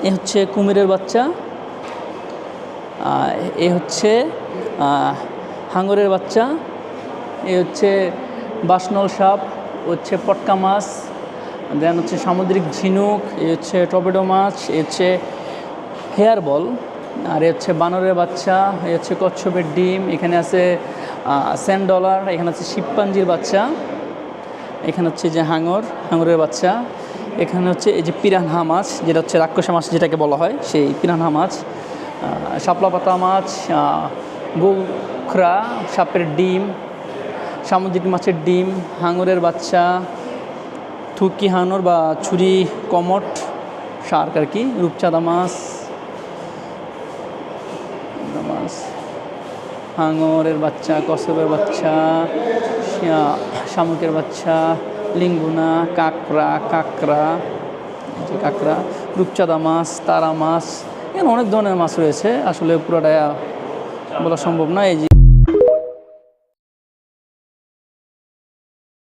এ হচ্ছে কুমিরের বাচ্চা, এ হচ্ছে হাঙরের বাচ্চা, এ হচ্ছে বাসনল সাপ, হচ্ছে পটকা মাছ, দেন হচ্ছে সামুদ্রিক ঝিনুক, এ হচ্ছে টর্পেডো মাছ, এ হচ্ছে হেয়ার বল, আর এ হচ্ছে বানরের বাচ্চা, এ হচ্ছে কচ্ছপের ডিম, এখানে আছে স্যান্ড ডলার, এখানে আছে শিবপাঞ্জির বাচ্চা, এখানে হচ্ছে যে হাঙরের বাচ্চা, এখানে হচ্ছে এই যে পিরানহা মাছ, যেটা হচ্ছে রাক্ষসা মাছ যেটাকে বলা হয়, সেই পিরানহা মাছ, শাপলা পাতা মাছ, গোখরা সাপের ডিম, সামুদ্রিক মাছের ডিম, হাঙরের বাচ্চা, থুকি হাঙর বা ছুরি কমট শার্ক আর কি, রূপচাঁদা মাছ, হাঙরের বাচ্চা, কচ্ছপের বাচ্চা, শামুকের বাচ্চা, লিঙ্গুনা, কাঁকড়া, রূপচাঁদা মাছ, তারা মাছ, এখানে অনেক ধরনের মাছ রয়েছে, আসলে পুরোটা বলা সম্ভব না। এই যে